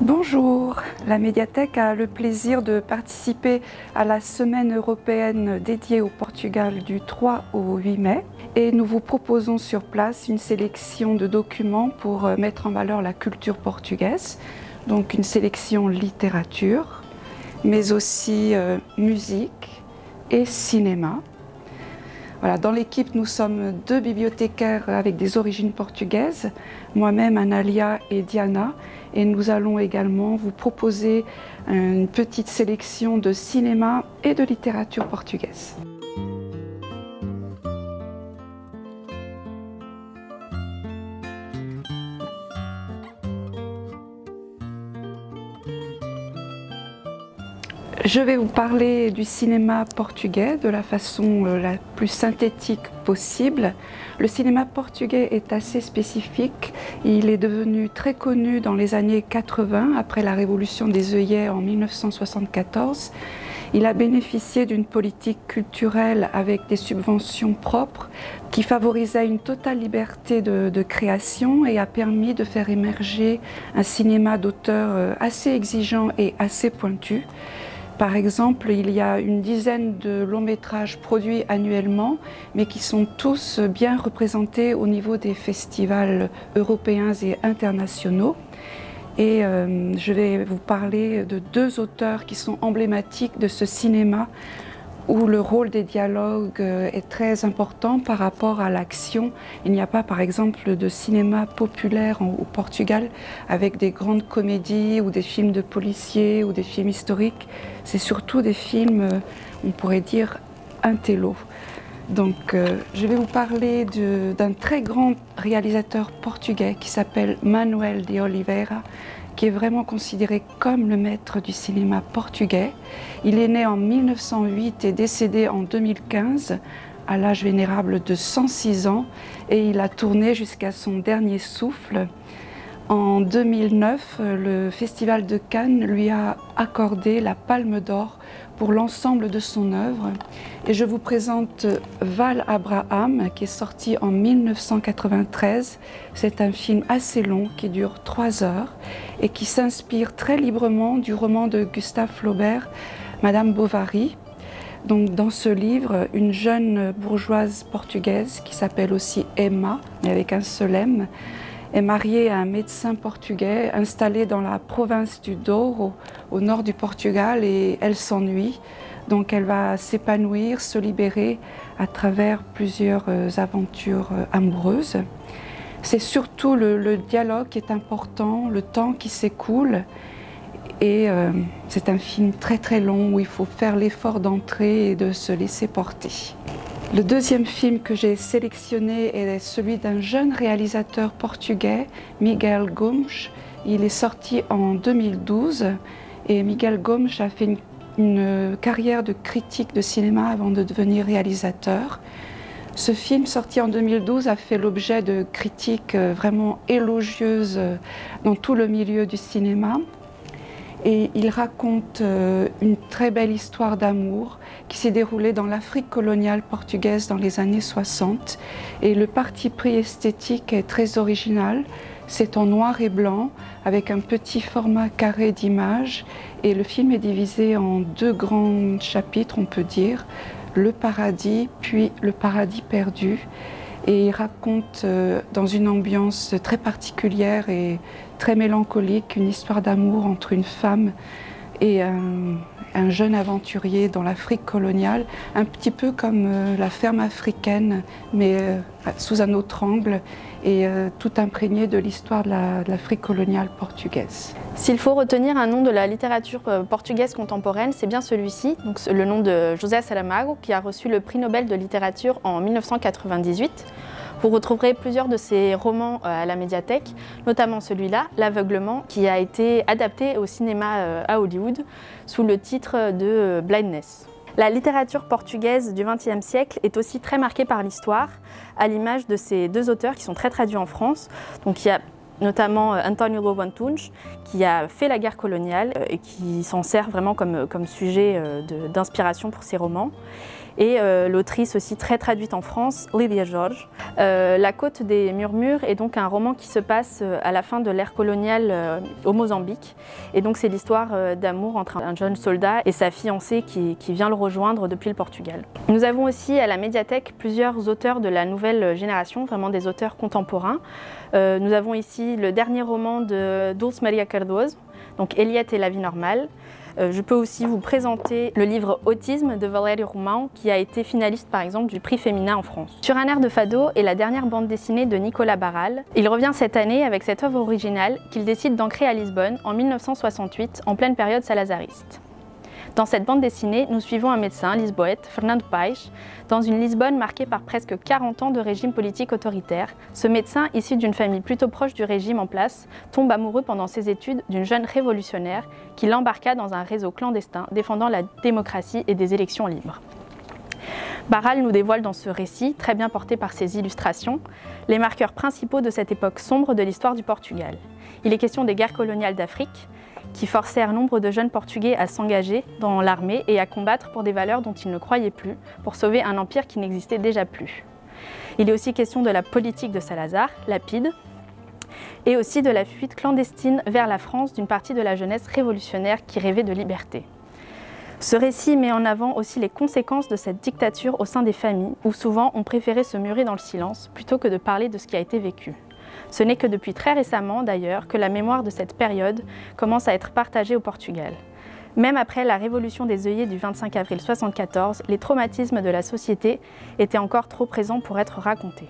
Bonjour, la médiathèque a le plaisir de participer à la semaine européenne dédiée au Portugal du 3 au 8 mai et nous vous proposons sur place une sélection de documents pour mettre en valeur la culture portugaise, donc une sélection littérature, mais aussi musique et cinéma. Voilà, dans l'équipe, nous sommes deux bibliothécaires avec des origines portugaises, moi-même Analia et Diana, et nous allons également vous proposer une petite sélection de cinéma et de littérature portugaise. Je vais vous parler du cinéma portugais de la façon la plus synthétique possible. Le cinéma portugais est assez spécifique. Il est devenu très connu dans les années 80, après la révolution des œillets en 1974. Il a bénéficié d'une politique culturelle avec des subventions propres qui favorisait une totale liberté de création et a permis de faire émerger un cinéma d'auteur assez exigeant et assez pointu. Par exemple, il y a une dizaine de longs métrages produits annuellement, mais qui sont tous bien représentés au niveau des festivals européens et internationaux. Et je vais vous parler de deux auteurs qui sont emblématiques de ce cinéma, où le rôle des dialogues est très important par rapport à l'action. Il n'y a pas, par exemple, de cinéma populaire au Portugal avec des grandes comédies ou des films de policiers ou des films historiques. C'est surtout des films, on pourrait dire, intello. Donc, je vais vous parler d'un très grand réalisateur portugais qui s'appelle Manuel de Oliveira, qui est vraiment considéré comme le maître du cinéma portugais. Il est né en 1908 et décédé en 2015 à l'âge vénérable de 106 ans et il a tourné jusqu'à son dernier souffle. En 2009, le Festival de Cannes lui a accordé la Palme d'Or pour l'ensemble de son œuvre. Et je vous présente Val Abraham, qui est sorti en 1993. C'est un film assez long qui dure 3 heures et qui s'inspire très librement du roman de Gustave Flaubert, Madame Bovary. Donc, dans ce livre, une jeune bourgeoise portugaise qui s'appelle aussi Emma, mais avec un seul M, est mariée à un médecin portugais installé dans la province du Douro, au nord du Portugal, et elle s'ennuie. Donc elle va s'épanouir, se libérer à travers plusieurs aventures amoureuses. C'est surtout le dialogue qui est important, le temps qui s'écoule. Et c'est un film très très long où il faut faire l'effort d'entrer et de se laisser porter. Le deuxième film que j'ai sélectionné est celui d'un jeune réalisateur portugais, Miguel Gomes. Il est sorti en 2012 et Miguel Gomes a fait une carrière de critique de cinéma avant de devenir réalisateur. Ce film, sorti en 2012, a fait l'objet de critiques vraiment élogieuses dans tout le milieu du cinéma. Et il raconte une très belle histoire d'amour qui s'est déroulée dans l'Afrique coloniale portugaise dans les années 60. Et le parti pris esthétique est très original. C'est en noir et blanc, avec un petit format carré d'image. Et le film est divisé en 2 grands chapitres, on peut dire. Le paradis, puis le paradis perdu. Et il raconte dans une ambiance très particulière et très mélancolique une histoire d'amour entre une femme et un jeune aventurier dans l'Afrique coloniale, un petit peu comme la ferme africaine, mais sous un autre angle et tout imprégné de l'histoire de l'Afrique coloniale portugaise. S'il faut retenir un nom de la littérature portugaise contemporaine, c'est bien celui-ci, donc le nom de José Saramago, qui a reçu le prix Nobel de littérature en 1998. Vous retrouverez plusieurs de ses romans à la médiathèque, notamment celui-là, L'Aveuglement, qui a été adapté au cinéma à Hollywood sous le titre de Blindness. La littérature portugaise du XXe siècle est aussi très marquée par l'histoire, à l'image de ces deux auteurs qui sont très traduits en France. Donc il y a notamment António Lobo Antunes, qui a fait la guerre coloniale et qui s'en sert vraiment comme sujet d'inspiration pour ses romans. et l'autrice aussi très traduite en France, Lydia George. La Côte des Murmures est donc un roman qui se passe à la fin de l'ère coloniale au Mozambique. Et donc c'est l'histoire d'amour entre un jeune soldat et sa fiancée qui vient le rejoindre depuis le Portugal. Nous avons aussi à la médiathèque plusieurs auteurs de la nouvelle génération, vraiment des auteurs contemporains. Nous avons ici le dernier roman de Dulce Maria Cardoso, donc Eliette et la vie normale. Je peux aussi vous présenter le livre Autisme de Valérie Roumão, qui a été finaliste par exemple du prix féminin en France. Sur un air de fado est la dernière bande dessinée de Nicolas Barral. Il revient cette année avec cette œuvre originale qu'il décide d'ancrer à Lisbonne en 1968, en pleine période salazariste. Dans cette bande dessinée, nous suivons un médecin lisboète, Fernando Paes, dans une Lisbonne marquée par presque 40 ans de régime politique autoritaire. Ce médecin, issu d'une famille plutôt proche du régime en place, tombe amoureux pendant ses études d'une jeune révolutionnaire qui l'embarqua dans un réseau clandestin défendant la démocratie et des élections libres. Barral nous dévoile dans ce récit, très bien porté par ses illustrations, les marqueurs principaux de cette époque sombre de l'histoire du Portugal. Il est question des guerres coloniales d'Afrique, qui forcèrent nombre de jeunes Portugais à s'engager dans l'armée et à combattre pour des valeurs dont ils ne croyaient plus, pour sauver un empire qui n'existait déjà plus. Il est aussi question de la politique de Salazar, Lapide, et aussi de la fuite clandestine vers la France d'une partie de la jeunesse révolutionnaire qui rêvait de liberté. Ce récit met en avant aussi les conséquences de cette dictature au sein des familles, où souvent on préférait se murer dans le silence plutôt que de parler de ce qui a été vécu. Ce n'est que depuis très récemment, d'ailleurs, que la mémoire de cette période commence à être partagée au Portugal. Même après la révolution des œillets du 25 avril 1974, les traumatismes de la société étaient encore trop présents pour être racontés.